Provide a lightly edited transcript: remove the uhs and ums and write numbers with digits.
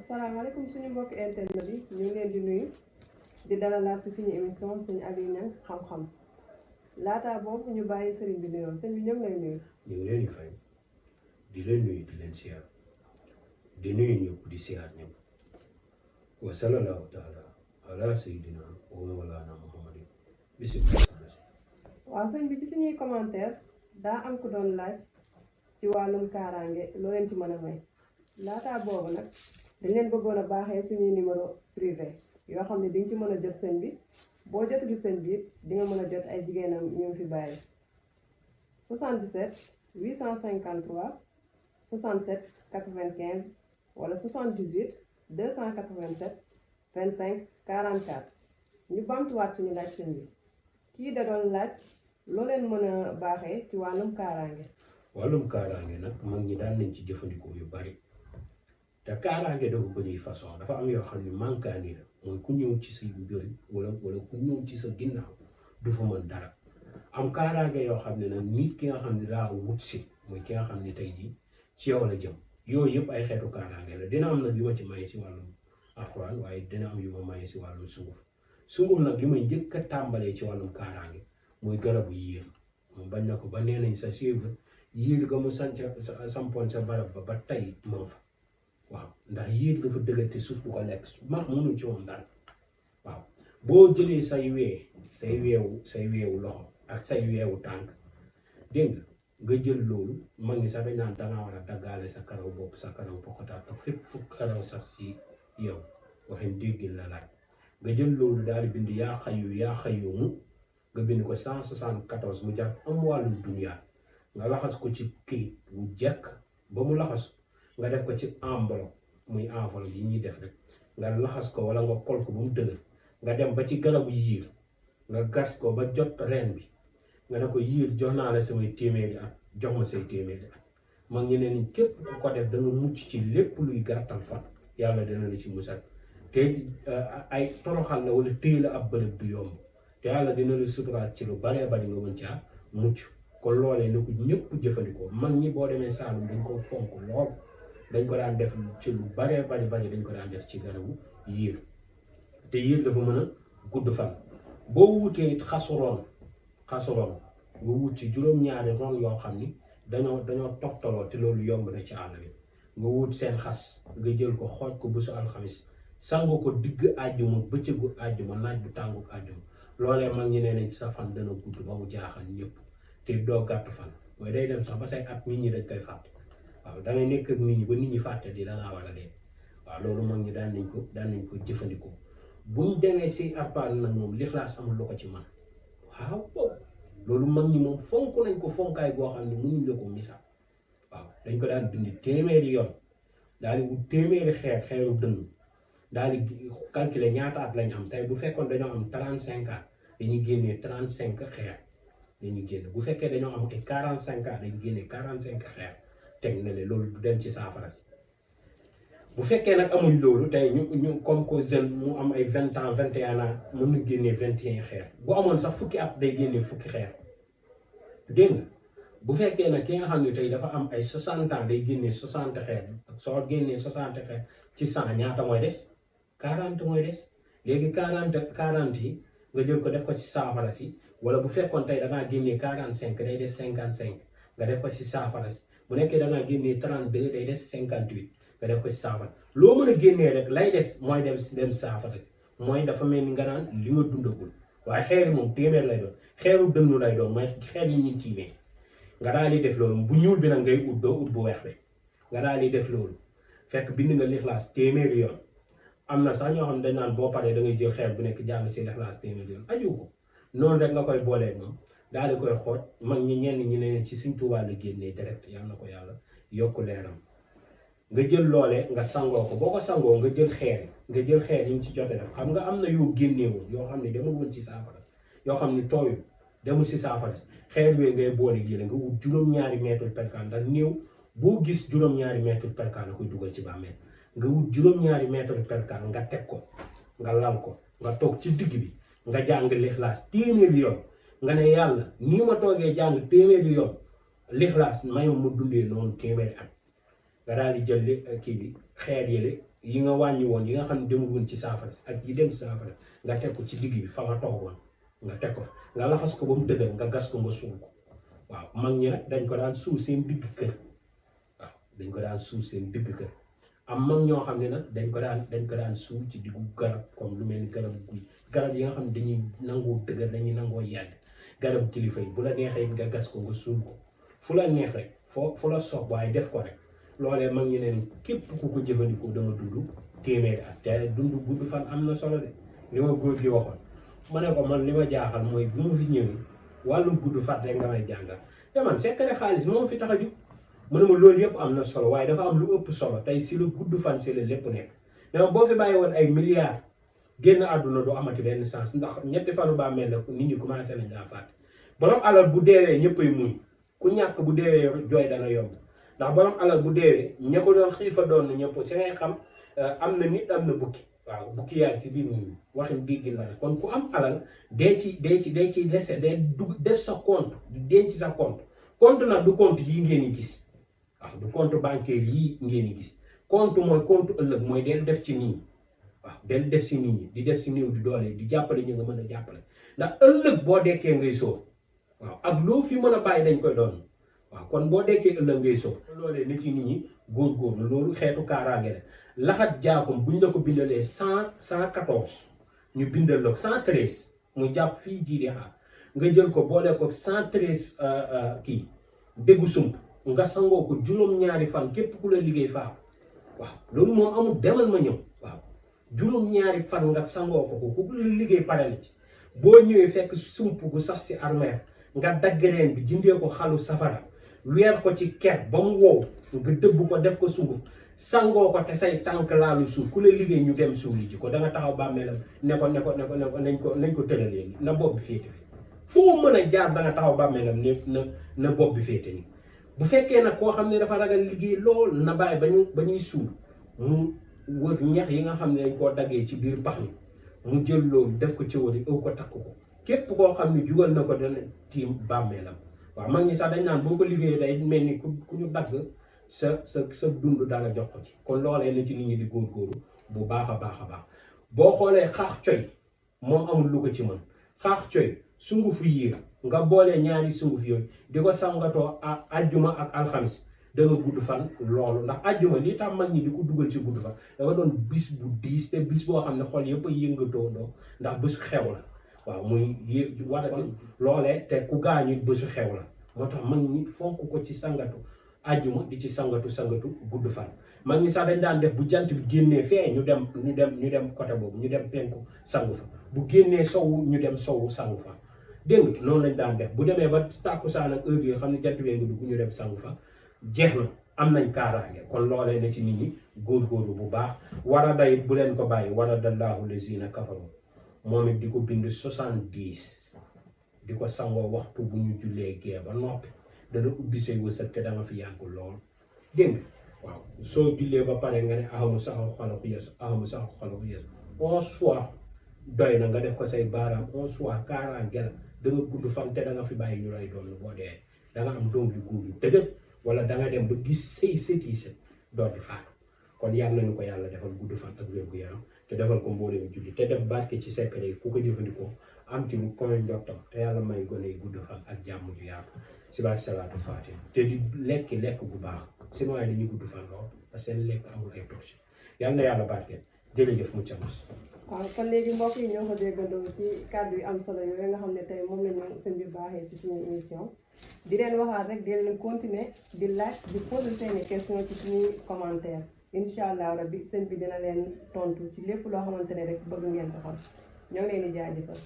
asalaamaaleykum suñu mbokk internet yi ñu ngi leen di nuyu di dalalaat ci suñu émission sëñ Aliou Niang xam-xam laataa boobu ñu bàyyi sëriñ bi nuyoo sëñ bi ñoom lay nuyu. ñu ngi leen di fay di leen nuyu di leen siyaar di nuyu ñëpp di siyaar ñëpp wa sallallahu taala ala sayyidina wa mawlana muhammadin bismillah. waaw sëñ bi ci suñuy commentaire daa am ku doon laaj ci wàllum kaaraange loo leen ci mën a may laataa boobu nag dañ leen bëggoon a baaxee suñuy numéro privé yoo xam ne di nga ci mën a jot sëñ bi boo jotul sëñ bi it di nga mën a jot ay jigéenam ñu fi bàyyi 77 853 67 95 wala 78 287 25 44 ñu bamtuwaat suñu laaj sëñ bi kii da doon laaj loo leen mën a baaxee ci wàllum kaaraange. wàllum kaaraange nag mag ñi daan nañ ci jëfandikoo yu bari te kaaraange dafa bëri façon dafa am yoo xam ne mankaani la mooy ku ñëw ci sa mbir wala ku ñëw ci sa ginnaaw du fa mën dara am kaaraange yoo xam ne nag nit ki nga xam ne daa wut si mooy ki nga xam ne tey jii ci yow la jëm yooyu yëpp ay xeetu kaaraange la dina am nag yu ma ci maye si wàllum alxuraan waaye dina am yu ma maye si wàllum sunguf nag li may njëkk a tàmbalee ci wàllum kaaraange mooy garabu yiir moom bañ na ko ba nee nañ sa suivre yiir ga mu sampoon sa barab ba tey moo fa waaw ndax yiir dafa dëgër te suuf du ko lekk max mënul ci moom dara waaw boo jëlee say weewu loxo ak say weewu tànk dégg nga jël loolu mag ngi sax dañ naan dangaa war a daggaale sa karaw bopp sa karaw pokotaat ak fépp fu karaw sax si yow waxin déggil la laaj nga jël loolu daal di bind yaa xayu mu nga bind ko 174 mu jàpp am wàllum duniyaa nga laxas ko ci këyit bu jekk ba mu laxas nga def ko ci enveloppe muy enveloppe yi ñuy def rek nga laxas ko wala nga kol ko ba mu dëgër nga dem ba ci garabu yiir nga gas ko ba jot reen bi nga ne ko yiir jox naa la samay téeméeri at jox ma say téeméeri at mag ñi ne ni képp ku ko def da nga mucc ci lépp luy gàttal fan yàlla dina la ci musal te ay toroxal la wala téye la ab bërëb du yomb te yàlla dina la suturaat ci lu baree bari nga mën caa mucc kon loolee na ko ñëpp jëfandikoo mag ñi boo demee Saalum dañ ko fonk lool dañ ko daan def ci lu baree bari dañ ko daan def ci garabu yiir te yiir dafa mën a gudd fan boo wutee it xasuroon nga wut ci juróom-ñaari ron yoo xam ni dañoo toftaloo te loolu yomb na ci àll bi nga wut seen xas nga jël ko xooj ko bésu alxamis sango ko digg àjjuma bëccëgu àjjuma naaj bu tàngu àjjuma loolee mag ñi nee nañ sa fan dana gudd ba mu jaaxal ñëpp te doo gàtt fan mooy day dem sax ba say at nit ñi dañ koy fàtte waaw da ngay nekk ak nit ñi ba nit ñi fàtte di dangaa war a dee waaw loolu mag ñi daan nañ ko jëfandikoo buñ demee si arpaan nag moom lixlaas amul lu ko ci man waaw loolu mag ñi moom fonk nañ ko fonkaay boo xam ne mënuñ la ko misaal waaw dañ ko daan bindi téeméeri yoon daal di wut téeméeri xeeru dënn daal di calculer ñaata at lañ am tey bu fekkoon dañoo am 35 ans dañuy génnee 35 xeer dañuy génn bu fekkee dañoo am ay 45 ans dañuy génnee 45 xeer teg na le loolu du dem ci saafara si bu fekkee nag amuñ loolu tey ñu comme que jeune mu am ay 20 ans 21 ans mën na génnee 21 xeer bu amoon sax fukki at day génnee fukki xeer dégg nga bu fekkee nag ki nga xam ne tey dafa am ay 60 ans day génnee 60 xeer soo génnee 60 xeer ci 100 ñaata mooy des 40 mooy des léegi 40 yi nga jël ko def ko ci saafara si wala bu fekkoon tey da ngaa génnee 45 day des 55 nga def ko ci saafara si bu nekkee da ngaa génnee 32 day des 58 nga def ko ci saafara loo mën a génnee rek lay des mooy dem saafara si mooy dafa mel ni nga naan li nga dundagul waaye xeer yi moom téeméer lay doon xeeru dënnu lay doon mooy xeer yi ñu tiimee nga daal di def loolu bu ñuul bi nag ngay ut doo ut bu weex bi nga daal di def loolu fekk bind nga lixlaas téeméeri yoon am na sax ñoo xam ne dañ naan boo paree da ngay jël xeer bu nekk jàng si lixlaas téeméeri yoon aju ko noonu rek nga koy boolee moom daal di koy xooj mag ñi ñenn ñi ne ci Sëñ Tuubaa la génnee direct yal na ko yàlla yokk leeram nga jël loole nga sangoo ko boo ko sangoo nga jël xeer yi ñu ci jote def xam nga am na yoo génneewul yoo xam ne demul woon ci saafara yoo xam ne tooyul demul si saafara xeer yooyu ngay boole jële nga wut juróom-ñaari mètre percale ndax néew boo gis juróom-ñaari mètre percale la koy dugal ci bàmmeel nga wut juróom-ñaari mètre percale nga teg ko nga lal ko nga toog ci digg bi nga jàng lixlaas téeméeri yoon nga ne yàlla nii ma toogee jàng téeméeri yoon lixlaas may mu dundee noonu téeméeri at nga daal di jël kii bi xeer yële yi nga wàññi woon yi nga xam ne demul woon ci saafara ak yi dem saafara nga teg ko ci digg bi fa nga toogoon nga teg ko nga laxas ko ba mu dëgër nga gas ko nga suul ko waaw mag ñi nag dañ ko daan suul seen digg kër waaw dañ ko daan suul seen digg kër am mag ñoo xam ne nag dañ ko daan suul ci diggu garab comme lu mel ni garab guy garab yi nga xam ne dañuy nangoo dëgër dañuy nangoo yàgg garab kilifa yi bu la neexee nga gas ko nga suul ko fu la neex rek fu la soog waaye def ko rek loolee mag ñu neen képp ku ko jëfandikoo dama dund téeméeri at te dund gudd fan am na solo de li ma góor gi waxoon ma ne ko man li ma jaaxal mooy bu ma fi ñëwee wàllum gudd fan rek nga may jàngal te man secret xaalis moom fi tax a jug mu ne ma loolu yëpp am na solo waaye dafa am lu ëpp solo tey si la gudd fan si la lépp nekk mais boo fi bàyyi woon ay milliards génn àdduna du amati benn sens ndax ñetti fanu baa mel ne nit ñi commencé nañ laa fàtte borom alal bu deewee ñëppay muñ ku ñàkk bu deewee jooy dana yomb ndax borom alal bu deewee ña ko doon xiifa doon na ñëpp si ngay xam am na nit am na bukki waaw bukki yaa ci biir nit ñi waxin biir gi la kon ku am alal dee ci lese dee def sa compte di denc sa compte nag du compte yi ngeen di gis waaw du compte bancaire yii ngeen di gis compte mooy compte ëllëg mooy del def ci nit ñi waaw del def si nit ñi di def si néew di doole di jàppale ñu nga mën a jàppale ndax ëllëg boo dekkee ngay sóor waaw ak loo fi mën a bàyyi dañ koy doon waaw kon boo dekkee ëllëg ngay sóor loolee nit ci nit ñi góorgóorlu loolu xeetu kaaraange la laxat jaakum buñ la ko bindalee 114 ñu bindal la ko 113 mu jàpp fii jii di xaar nga jël ko boole ko 113 kii déggu sump nga sangoo ko juróom-ñaari fan képp ku la liggéey faa waaw loolu moom amul demal ma ñëw waaw juróom-ñaari fan nga sangoo ko ku la liggéey pare na ci boo ñëwee fekk sump gu sax si armeer nga dagg reen bi jëndee ko xalu safara weer ko ci ker ba mu wow nga dëbb ko def ko sunguf sangoo ko te say tànk laalu suuf ku la liggéey ñu dem suuli ji ko da nga taxaw bàmmeelam ne ko nañ ko tëralee na bopp bi féete fi foo mën a jaar da nga taxaw bàmmeelam ne na bopp bi féete ni bu fekkee nag koo xam ne dafa ragal liggéey lool na bàyyi ba ñuy suul mu wër ñax yi nga xam ne dañ koo daggee ci biir pax mi mu jël loolu def ko ci wari ëw ko takk ko képp koo xam ne jugal na ko dana tiim bàmmeelam waaw mag ñi sax dañ naan boo ko liggéeyee day mel ni ku ñu dagg sa dund dala jox ko ci kon loolee na ci nit ñi di góorgóorlu bu baax a baax boo xoolee xaax coy moom amul lu ko ci mën xaax coy sungufu yiir nga boolee ñaari sunguf yooyu di ko sangatoo ajjuma ak alxamis da nga gudd fan loolu ndax ajjuma lii tax mag ñi di ko dugal ci gudd fan dafa doon bis bu diis te bis boo xam ne xol yëpp a yëngatoo ndoo ndax bésu xew la waaw muy wara loolee te ku gaañu bésu xew la moo tax mag ñi fonk ko ci sangatu ajjuma di ci sangatu gudd fan mag ñi sax dañ daan def bu jant bi génnee fee ñu dem côté boobu ñu dem penku sangu fa bu génnee sowu ñu dem sowu sangu fa dégg nga noonu lañ daan def bu demee ba tàkkusaan ak heure yi xam ne jant bee nga dugg ñu dem sangu fa jeex na am nañ kaaraange kon loolee na ci nit ñi góorgóorlu bu baax war a day bu leen ko bàyyi war a dallaahu lazina kafaru moom it di ko bind 70 di ko sangoo waxtu bu ñu jullee gee ba noppi dana ubbi say wërsëg te danga fi yàgg lool dégg nga waaw soo jullee ba pare nga ne ahamu sax xalaku yes 11 fois doy na nga def ko say baaraam 11 fois kaaraange la da nga gudd fan te da nga fi bàyyi ñu lay doon boo dee da nga am doom yu góor yu dëgër wala da nga dem ba gis say sëtiise door di faatu kon yàlla nañu ko yàlla defal gudd fan ak wér gu yaram te defal ko mboolem julli te def barke ci secret yi ku ko jëfandikoo am ci lu koy njottam te yàlla may gone yi gudd fan ak jàmm ju yaatu si baat salaatu faatiha te di lekk bu baax sinon ay dañuy gudd fan lool parce que seen lekk amul ay torche yàlla na yàlla barke jërëjëf mu camas waaw kon léegi mbokk yi ñoo ko déggandoo ci kàddu yu am solo yooyu nga xam ne tey moom la ñu sëñ bi baaxee ci suñu émission di leen waxaat rek di leen continuer di laaj di poser seeni question ci suñuy commentaire incha allah rabbi sëñ bi dina leen tontu ci lépp loo xamante ne rek bëgg ngeen ko xam ñoo ngi leen di jaajëfal